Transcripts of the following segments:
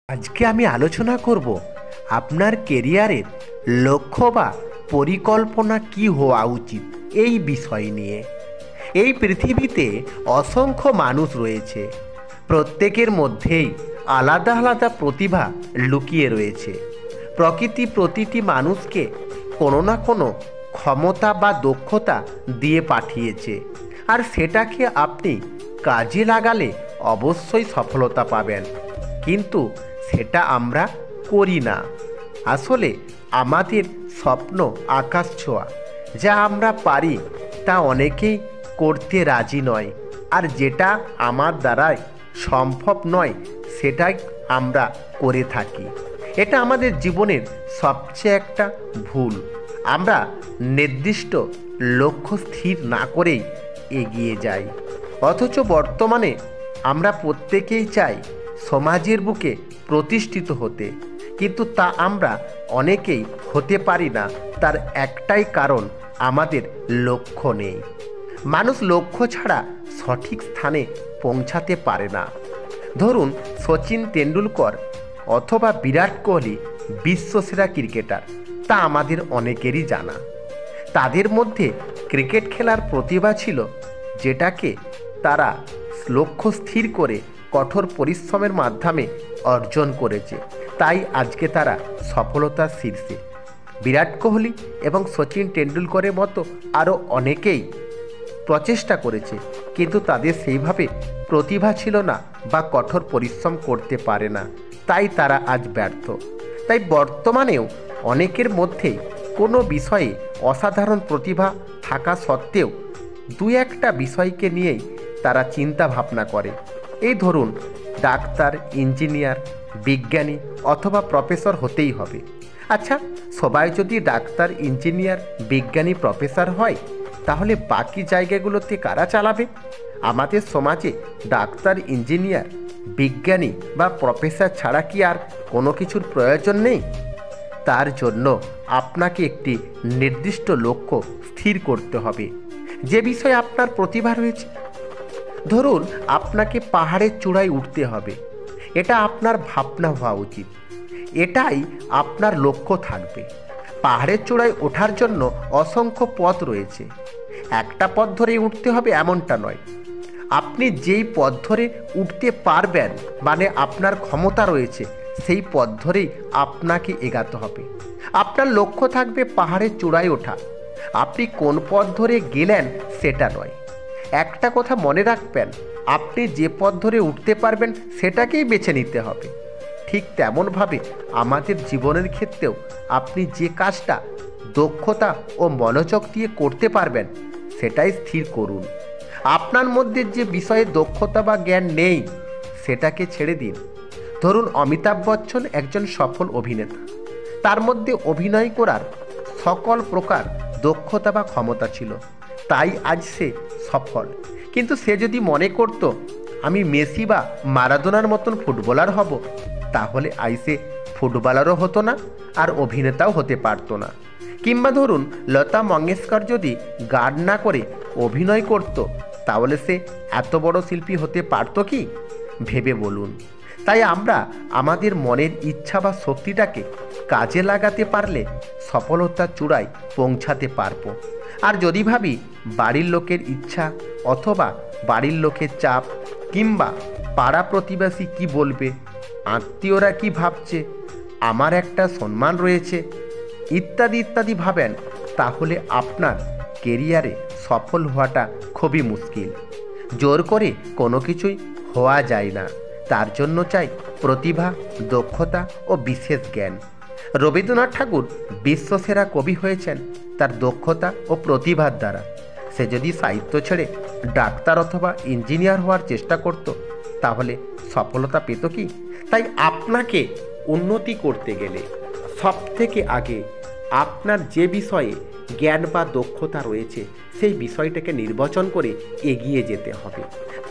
আজকে আমি আলোচনা করব আপনার কেরিয়ারের লক্ষ্য বা পরিকল্পনা কি হওয়া উচিত এই বিষয় নিয়ে। এই পৃথিবীতে অসংখ্য মানুষ রয়েছে, প্রত্যেকের মধ্যেই আলাদা আলাদা প্রতিভা লুকিয়ে রয়েছে। প্রকৃতি প্রতিটি মানুষকে কোনো না কোনো ক্ষমতা বা দক্ষতা দিয়ে পাঠিয়েছে, আর সেটাকে আপনি কাজে লাগালে অবশ্যই সফলতা পাবেন। কিন্তু সেটা আমরা করি না। আসলে আমাদের স্বপ্ন আকাশ ছোঁয়া, যা আমরা পারি তা অনেকেই করতে রাজি নয়, আর যেটা আমার দ্বারাই সম্ভব নয় সেটাই আমরা করে থাকি। এটা আমাদের জীবনের সবচেয়ে একটা ভুল। আমরা নির্দিষ্ট লক্ষ্য স্থির না করেই এগিয়ে যাই, অথচ বর্তমানে আমরা প্রত্যেকেই চাই সমাজের বুকে প্রতিষ্ঠিত হতে, কিন্তু তা আমরা অনেকেই হতে পারি না। তার একটাই কারণ, আমাদের লক্ষ্য নেই। মানুষ লক্ষ্য ছাড়া সঠিক স্থানে পৌঁছাতে পারে না। ধরুন, সচিন তেন্ডুলকর অথবা বিরাট কোহলি বিশ্বসেরা ক্রিকেটার, তা আমাদের অনেকেরই জানা। তাদের মধ্যে ক্রিকেট খেলার প্রতিভা ছিল, যেটাকে তারা লক্ষ্য স্থির করে কঠোর পরিশ্রমের মাধ্যমে অর্জন করেছে। তাই আজকে তারা সফলতার শীর্ষে। বিরাট কোহলি এবং সচিন তেন্ডুলকরের মতো আরও অনেকেই প্রচেষ্টা করেছে, কিন্তু তাদের সেইভাবে প্রতিভা ছিল না বা কঠোর পরিশ্রম করতে পারে না, তাই তারা আজ ব্যর্থ। তাই বর্তমানেও অনেকের মধ্যেই কোনো বিষয়ে অসাধারণ প্রতিভা থাকা সত্ত্বেও দু একটা বিষয়কে নিয়েই তারা চিন্তা ভাবনা করে। এই ধরুন, ডাক্তার, ইঞ্জিনিয়ার, বিজ্ঞানী অথবা প্রফেসর হতেই হবে। আচ্ছা, সবাই যদি ডাক্তার, ইঞ্জিনিয়ার, বিজ্ঞানী, প্রফেসর হয়, তাহলে বাকি জায়গাগুলোতে কারা চালাবে? আমাদের সমাজে ডাক্তার, ইঞ্জিনিয়ার, বিজ্ঞানী বা প্রফেসর ছাড়া কি আর কোনো কিছুর প্রয়োজন নেই? তার জন্য আপনাকে একটি নির্দিষ্ট লক্ষ্য স্থির করতে হবে, যে বিষয়ে আপনার প্রতিভা রয়েছে। ধরুন, আপনাকে পাহাড়ের চূড়ায় উঠতে হবে, এটা আপনার ভাবনা হওয়া উচিত। এটাই আপনার লক্ষ্য থাকবে। পাহাড়ের চূড়ায় ওঠার জন্য অসংখ্য পথ রয়েছে, একটা পথ ধরেই উঠতে হবে এমনটা নয়। আপনি যেই পথ ধরে উঠতে পারবেন, মানে আপনার ক্ষমতা রয়েছে, সেই পথ ধরেই আপনাকে এগাতে হবে। আপনার লক্ষ্য থাকবে পাহাড়ের চূড়ায় ওঠা। আপনি কোন পথ ধরে গেলেন সেটা নয়। একটা কথা মনে রাখবেন, আপনি যে পথ ধরে উঠতে পারবেন সেটাকেই বেছে নিতে হবে। ঠিক তেমনভাবে আমাদের জীবনের ক্ষেত্রেও আপনি যে কাজটা দক্ষতা ও মনোযোগ দিয়ে করতে পারবেন সেটাই স্থির করুন। আপনার মধ্যে যে বিষয়ে দক্ষতা বা জ্ঞান নেই সেটাকে ছেড়ে দিন। ধরুন, অমিতাভ বচ্চন একজন সফল অভিনেতা। তার মধ্যে অভিনয় করার সকল প্রকার দক্ষতা বা ক্ষমতা ছিল, তাই আজ সে সফল। কিন্তু সে যদি মনে করত আমি মেসি বা মারাদোনার মতন ফুটবলার হব, তাহলে আজ সে ফুটবলারও হতো না, আর অভিনেতাও হতে পারত না। কিংবা ধরুন, লতা মঙ্গেশকর যদি গান না করে অভিনয় করত, তাহলে সে এত বড় শিল্পী হতে পারত কি? ভেবে বলুন। তাই আমরা আমাদের মনের ইচ্ছা বা শক্তিটাকে কাজে লাগাতে পারলে সফলতার চূড়ায় পৌঁছাতে পারবো। আর যদি ভাবি বাড়ির লোকের ইচ্ছা অথবা বাড়ির লোকের চাপ, কিংবা পাড়া প্রতিবেশী কি বলবে, আত্মীয়রা কি ভাবছে, আমার একটা সম্মান রয়েছে, ইত্যাদি ইত্যাদি ভাবেন, তাহলে আপনার কেরিয়ারে সফল হওয়াটা খুবই মুশকিল। জোর করে কোনো কিছুই হওয়া যায় না। তার জন্য চাই প্রতিভা, দক্ষতা ও বিশেষ জ্ঞান। রবীন্দ্রনাথ ঠাকুর বিশ্বসেরা কবি হয়েছেন তার দক্ষতা ও প্রতিভার দ্বারা। সে যদি সাহিত্য ছেড়ে ডাক্তার অথবা ইঞ্জিনিয়ার হওয়ার চেষ্টা করত, তাহলে সফলতা পেত কি? তাই আপনাকে উন্নতি করতে গেলে সবথেকে আগে আপনার যে বিষয়ে জ্ঞান বা দক্ষতা রয়েছে সেই বিষয়টাকে নির্বাচন করে এগিয়ে যেতে হবে,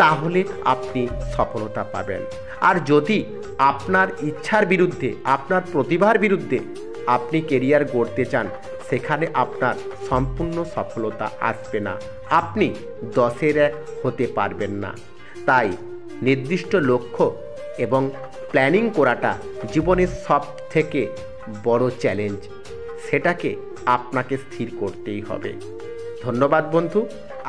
তাহলে আপনি সফলতা পাবেন। আর যদি আপনার ইচ্ছার বিরুদ্ধে, আপনার প্রতিভার বিরুদ্ধে আপনি কেরিয়ার গড়তে চান, সেখানে আপনার সম্পূর্ণ সফলতা আসবে না, আপনি 10-এর 1 হতে পারবেন না। তাই নির্দিষ্ট লক্ষ্য এবং প্ল্যানিং করাটা জীবনের সব থেকে বড় চ্যালেঞ্জ, সেটাকে আপনাকে স্থির করতেই হবে। ধন্যবাদ বন্ধু,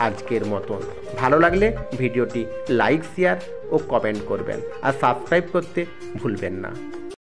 আজকের মতন। ভালো লাগলে ভিডিওটি লাইক, শেয়ার ও কমেন্ট করবেন, আর সাবস্ক্রাইব করতে ভুলবেন না।